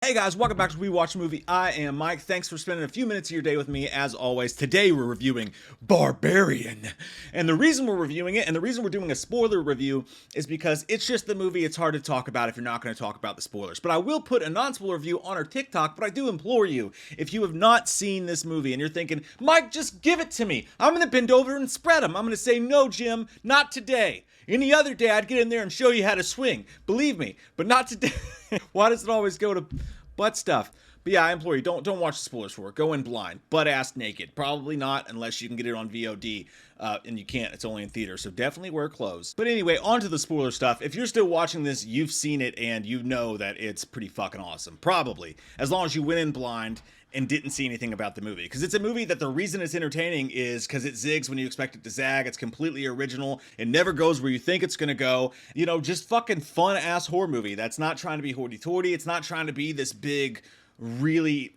Hey guys, welcome back to We Watch a Movie. I am Mike. Thanks for spending a few minutes of your day with me as always. Today we're reviewing Barbarian. And the reason we're reviewing it, and the reason we're doing a spoiler review, is because it's just the movie it's hard to talk about if you're not going to talk about the spoilers. But I will put a non-spoiler review on our TikTok, but I do implore you, if you have not seen this movie and you're thinking, Mike, just give it to me. I'm going to bend over and spread them. I'm going to say, no, Jim, not today. Any other day I'd get in there and show you how to swing. Believe me, but not today. Why does it always go to butt stuff? But yeah, I implore you, don't watch the spoilers for it. Go in blind, butt-ass naked. Probably not unless you can get it on VOD, and you can't. It's only in theater, so definitely wear clothes. But anyway, on to the spoiler stuff. If you're still watching this, you've seen it, and you know that it's pretty fucking awesome. Probably. As long as you went in blind and didn't see anything about the movie. Because it's a movie that the reason it's entertaining is because it zigs when you expect it to zag. It's completely original. It never goes where you think it's gonna go. You know, just fucking fun-ass horror movie that's not trying to be hoity-toity. It's not trying to be this big, really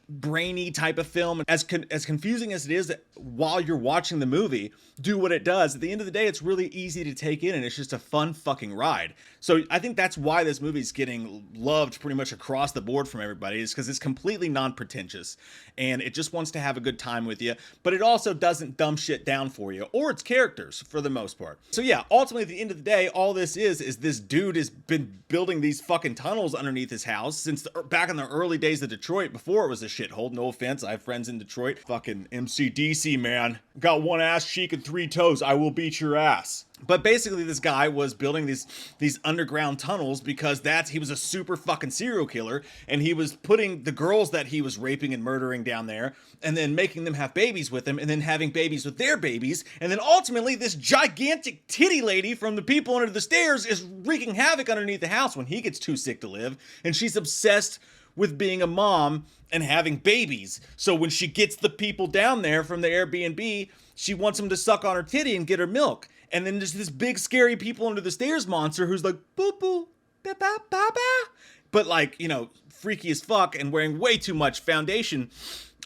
brainy type of film. As confusing as it is while you're watching the movie, do what it does. At the end of the day, it's really easy to take in, and it's just a fun fucking ride. So I think that's why this movie's getting loved pretty much across the board from everybody, is because it's completely non-pretentious, and it just wants to have a good time with you, but it also doesn't dumb shit down for you, or its characters, for the most part. So yeah, ultimately, at the end of the day, all this is this dude has been building these fucking tunnels underneath his house since back in the early days of Detroit, before it was a shithole. No offense, I have friends in Detroit. Fucking MCDC, man. Got one ass cheek and 3 toes. I will beat your ass. But basically, this guy was building these underground tunnels because he was a super fucking serial killer, and he was putting the girls that he was raping and murdering down there, and then making them have babies with him, and then having babies with their babies, and then ultimately this gigantic titty lady from the people under the stairs is wreaking havoc underneath the house when he gets too sick to live, and she's obsessed with being a mom and having babies. So when she gets the people down there from the Airbnb, she wants them to suck on her titty and get her milk. And then there's this big scary people under the stairs monster who's like, boo boo, ba ba ba ba. But like, you know, freaky as fuck and wearing way too much foundation,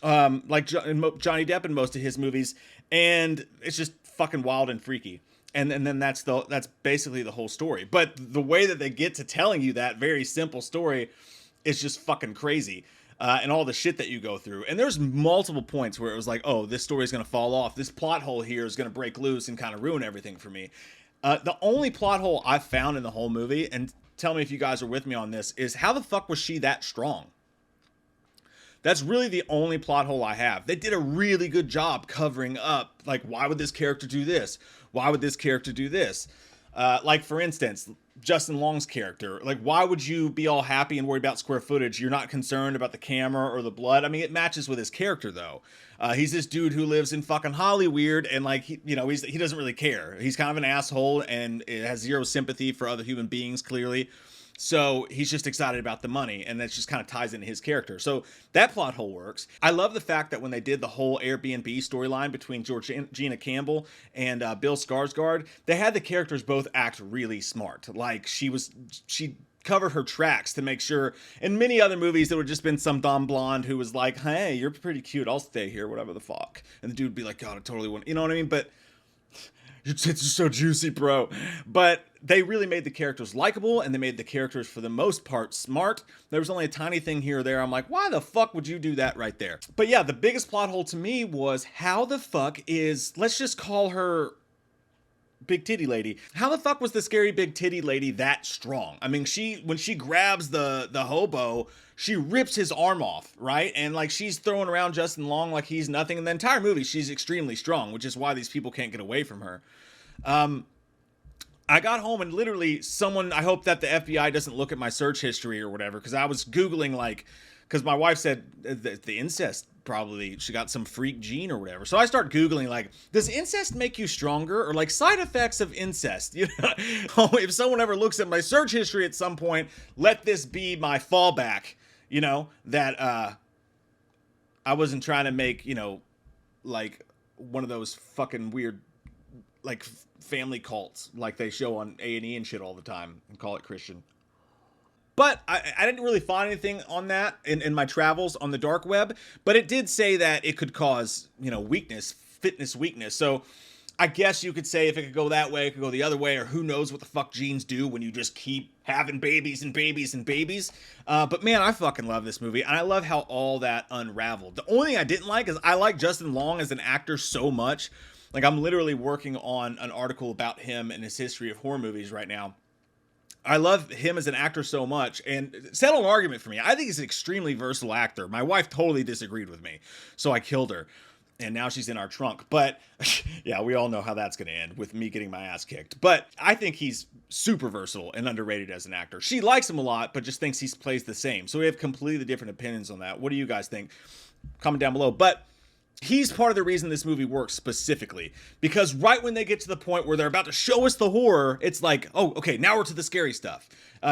like Johnny Depp in most of his movies. And it's just fucking wild and freaky. And then that's basically the whole story. But the way that they get to telling you that very simple story is just fucking crazy. And all the shit that you go through. And there's multiple points where it was like, oh, this story is going to fall off. This plot hole here is going to break loose and kind of ruin everything for me. The only plot hole I've found in the whole movie, and tell me if you guys are with me on this, is how the fuck was she that strong? That's really the only plot hole I have. They did a really good job covering up, like, why would this character do this? Why would this character do this? Like, for instance, Justin Long's character. Like, why would you be all happy and worried about square footage? You're not concerned about the camera or the blood. I mean, it matches with his character, though. He's this dude who lives in fucking Hollywood, and, like, he doesn't really care. He's kind of an asshole and has zero sympathy for other human beings, clearly. So he's just excited about the money, and that just kind of ties into his character. So that plot hole works. I love the fact that when they did the whole Airbnb storyline between Georgina Campbell and Bill Skarsgård, they had the characters both act really smart. Like, she covered her tracks to make sure. In many other movies, there would have just been some dumb blonde who was like, hey, you're pretty cute, I'll stay here, whatever the fuck. And the dude would be like, God, I totally want, you know what I mean? But your tits are so juicy, bro. But they really made the characters likable, and they made the characters, for the most part, smart. There was only a tiny thing here or there. I'm like, why the fuck would you do that right there? But yeah, the biggest plot hole to me was how the fuck is, let's just call her Big Titty Lady. How the fuck was the scary Big Titty Lady that strong? I mean, when she grabs the hobo, she rips his arm off, right? And like, she's throwing around Justin Long like he's nothing. In the entire movie, she's extremely strong, which is why these people can't get away from her. I got home and literally I hope that the FBI doesn't look at my search history or whatever, because I was Googling, like, because my wife said the incest, probably she got some freak gene or whatever. So I start Googling, like, does incest make you stronger, or like side effects of incest? You know, if someone ever looks at my search history at some point, let this be my fallback, you know, that I wasn't trying to make, you know, like one of those fucking weird, like, family cults like they show on A&E and shit all the time and call it Christian. But I didn't really find anything on that in my travels on the dark web, but it did say that it could cause, you know, fitness weakness. So I guess you could say if it could go that way, it could go the other way, or who knows what the fuck genes do when you just keep having babies and babies and babies. But man, I fucking love this movie, and I love how all that unraveled. The only thing I didn't like is I like Justin Long as an actor so much. Like, I'm literally working on an article about him and his history of horror movies right now. I love him as an actor so much, and settle an argument for me. I think he's an extremely versatile actor. My wife totally disagreed with me, so I killed her. And now she's in our trunk. But yeah, we all know how that's going to end with me getting my ass kicked. But I think he's super versatile and underrated as an actor. She likes him a lot, but just thinks he plays the same. So we have completely different opinions on that. What do you guys think? Comment down below. But he's part of the reason this movie works specifically, because right when they get to the point where they're about to show us the horror, it's like, oh, okay, now we're to the scary stuff.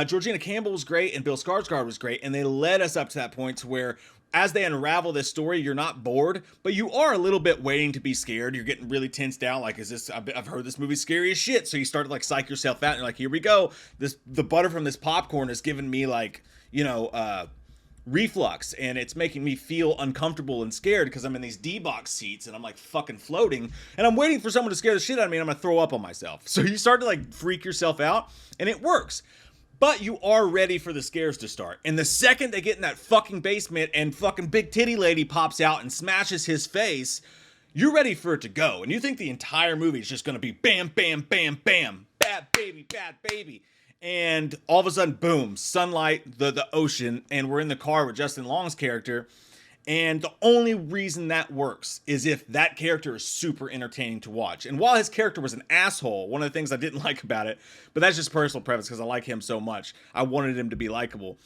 Georgina Campbell was great and Bill Skarsgård was great, and they led us up to that point to where as they unravel this story, you're not bored, but you are a little bit waiting to be scared. You're getting really tensed out. Like, is this, I've heard this movie's scary as shit. So you start to like psych yourself out and you're like, here we go. The butter from this popcorn is giving me like, reflux, and it's making me feel uncomfortable and scared because I'm in these D-box seats and I'm like fucking floating and I'm waiting for someone to scare the shit out of me and I'm gonna throw up on myself. So you start to like freak yourself out, and it works. But you are ready for the scares to start. And the second they get in that fucking basement and fucking big titty lady pops out and smashes his face, you're ready for it to go. And you think the entire movie is just going to be bam, bam, bam, bam, bad baby, bad baby. And all of a sudden, boom, sunlight, the ocean, and we're in the car with Justin Long's character. And the only reason that works is if that character is super entertaining to watch. And while his character was an asshole, one of the things I didn't like about it, but that's just personal preference because I like him so much, I wanted him to be likable.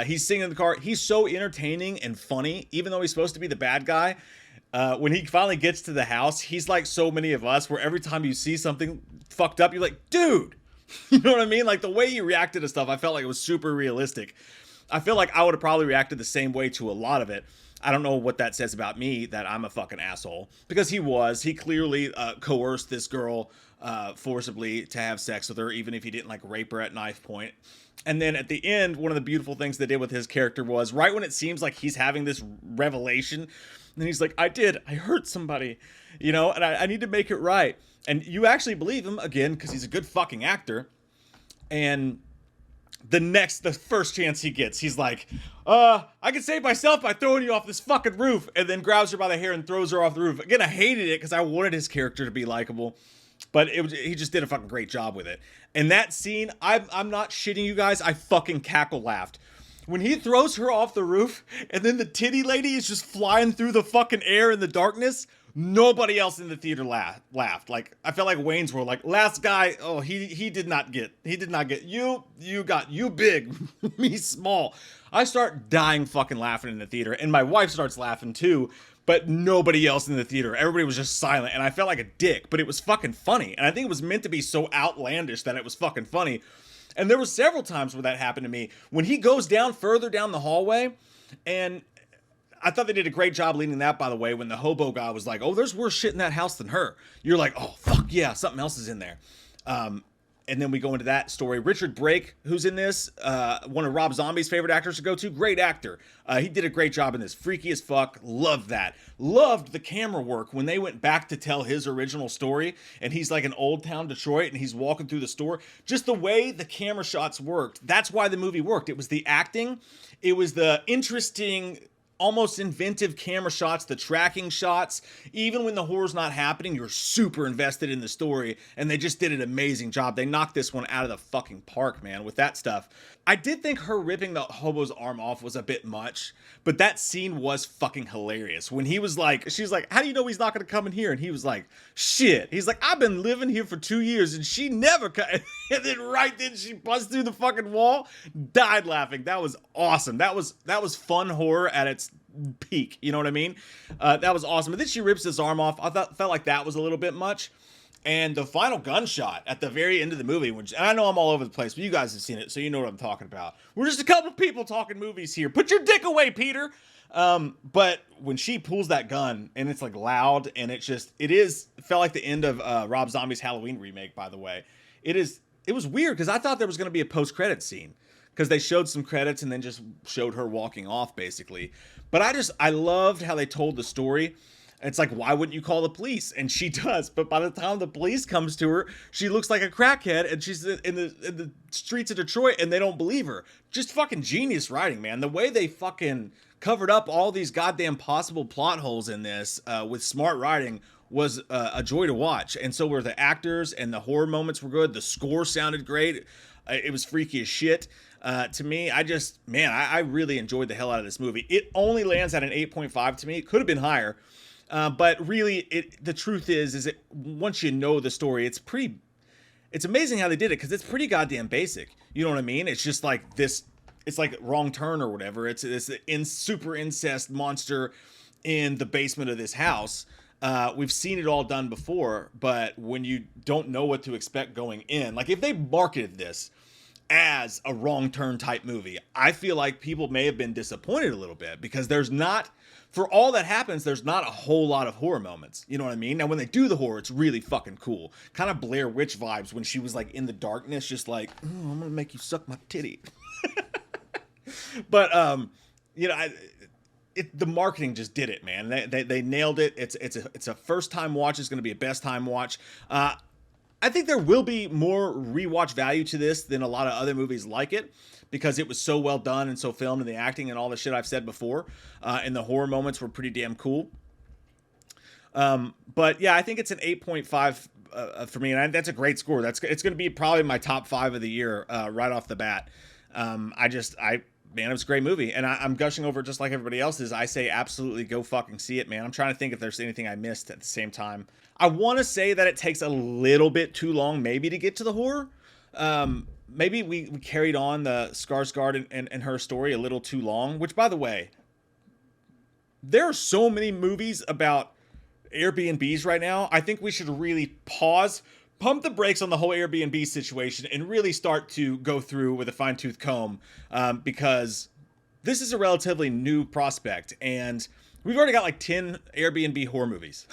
He's singing in the car. He's so entertaining and funny, even though he's supposed to be the bad guy. When he finally gets to the house, he's like so many of us, where every time you see something fucked up, you're like, dude, you know what I mean? Like, the way he reacted to stuff, I felt like it was super realistic. I feel like I would have probably reacted the same way to a lot of it. I don't know what that says about me, that I'm a fucking asshole, because he clearly coerced this girl forcibly to have sex with her, even if he didn't like rape her at knife point. And then at the end, one of the beautiful things they did with his character was right when it seems like he's having this revelation, and he's like, I hurt somebody, and I need to make it right. And you actually believe him again, because he's a good fucking actor. And the first chance he gets, he's like, I can save myself by throwing you off this fucking roof, and then grabs her by the hair and throws her off the roof. Again, I hated it because I wanted his character to be likable, but he just did a fucking great job with it. And that scene, I'm not shitting you guys, I fucking cackle laughed. When he throws her off the roof, and then the titty lady is just flying through the fucking air in the darkness, nobody else in the theater laughed. Like, I felt like Wayne's World, like, last guy, oh, he did not get you got you big, me small. I start dying fucking laughing in the theater, and my wife starts laughing too, but nobody else in the theater. Everybody was just silent, and I felt like a dick, but it was fucking funny, and I think it was meant to be so outlandish that it was fucking funny. And there were several times where that happened to me, when he goes down further down the hallway, and I thought they did a great job leading that, by the way, when the hobo guy was like, oh, there's worse shit in that house than her. You're like, oh, fuck yeah, something else is in there. And then we go into that story. Richard Brake, who's in this, one of Rob Zombie's favorite actors to go to, great actor. He did a great job in this. Freaky as fuck. Loved that. Loved the camera work when they went back to tell his original story, and he's like in Old Town Detroit, and he's walking through the store. Just the way the camera shots worked. That's why the movie worked. It was the acting. It was the interesting, almost inventive camera shots, the tracking shots. Even when the horror's not happening, you're super invested in the story, and they just did an amazing job. They knocked this one out of the fucking park, man, with that stuff. I did think her ripping the hobo's arm off was a bit much, but that scene was fucking hilarious. When he was like, she's like, how do you know he's not gonna come in here? And he was like, shit. He's like, I've been living here for 2 years and she never and then right then she busts through the fucking wall. Died laughing. That was awesome. That was fun horror at its peak. You know what I mean? That was awesome. But then she rips his arm off. I felt like that was a little bit much. And the final gunshot at the very end of the movie, which, and I know I'm all over the place, but you guys have seen it, so you know what I'm talking about. We're just a couple people talking movies here. Put your dick away, Peter. But when she pulls that gun and it's like loud, and it felt like the end of Rob Zombie's Halloween remake, by the way. It was weird because I thought there was going to be a post-credit scene, because they showed some credits and then just showed her walking off, basically. But I loved how they told the story. It's like, why wouldn't you call the police? And she does. But by the time the police comes to her, she looks like a crackhead, and she's in the streets of Detroit, and they don't believe her. Just fucking genius writing, man. The way they fucking covered up all these goddamn possible plot holes in this with smart writing was a joy to watch. And so were the actors, and the horror moments were good. The score sounded great. It was freaky as shit. To me, I really enjoyed the hell out of this movie. It only lands at an 8.5 to me. It could have been higher. But really, the truth is that once you know the story, it's amazing how they did it, because it's pretty goddamn basic. You know what I mean? It's just like this, it's like Wrong Turn or whatever. It's this super incest monster in the basement of this house. We've seen it all done before, but when you don't know what to expect going in, like if they marketed this as a Wrong Turn type movie, I feel like people may have been disappointed a little bit, because for all that happens, there's not a whole lot of horror moments. You know what I mean? Now, when they do the horror, it's really fucking cool. Kind of Blair Witch vibes when she was like in the darkness, just like, oh, I'm gonna make you suck my titty. But, the marketing just did it, man. They nailed it. It's a first time watch. It's going to be a best time watch. I think there will be more rewatch value to this than a lot of other movies like it, because it was so well done and so filmed, and the acting and all the shit I've said before, and the horror moments were pretty damn cool. But yeah, I think it's an 8.5 for me, and that's a great score. It's going to be probably my top 5 of the year right off the bat. Man, it was a great movie, and I'm gushing over it just like everybody else is. I say absolutely go fucking see it, man. I'm trying to think if there's anything I missed at the same time. I want to say that it takes a little bit too long maybe to get to the horror. Maybe we carried on the Skarsgård and her story a little too long, which, by the way, there are so many movies about Airbnbs right now. I think we should really pump the brakes on the whole Airbnb situation and really start to go through with a fine-tooth comb, because this is a relatively new prospect, and we've already got like 10 Airbnb horror movies.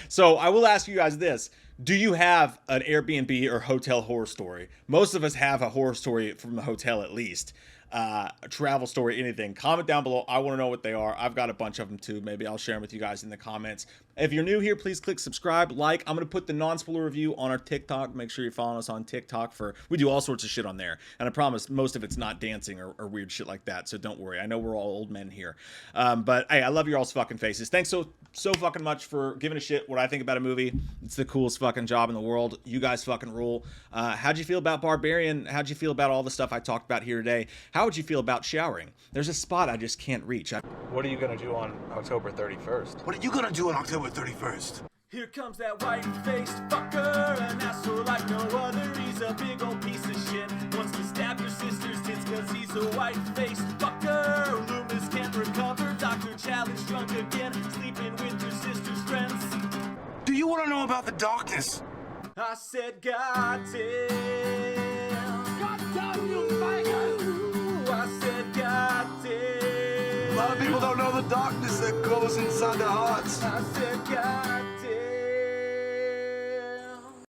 So I will ask you guys this. Do you have an Airbnb or hotel horror story? Most of us have a horror story from the hotel at least. A travel story, anything. Comment down below. I want to know what they are. I've got a bunch of them too. Maybe I'll share them with you guys in the comments. If you're new here, please click subscribe, like. I'm going to put the non-spoiler review on our TikTok. Make sure you're following us on TikTok. We do all sorts of shit on there. And I promise most of it's not dancing or weird shit like that. So don't worry. I know we're all old men here. But hey, I love your all's fucking faces. Thanks so fucking much for giving a shit what I think about a movie. It's the coolest fucking job in the world. You guys fucking rule. How'd you feel about Barbarian? How'd you feel about all the stuff I talked about here today? How would you feel about showering? There's a spot I just can't reach. What are you gonna do on October 31st? What are you gonna do on October 31st? Here comes that white-faced fucker, an asshole like no other. He's a big old piece of shit. Wants to stab your sister's tits cause he's a white-faced fucker. Loomis can't recover. Dr. Challenge drunk again, sleeping with your sister's friends. Do you want to know about the darkness? I said, God damn. God damn you, faggot! I said, God damn. A lot of people don't know the darkness that goes inside their hearts. I said, God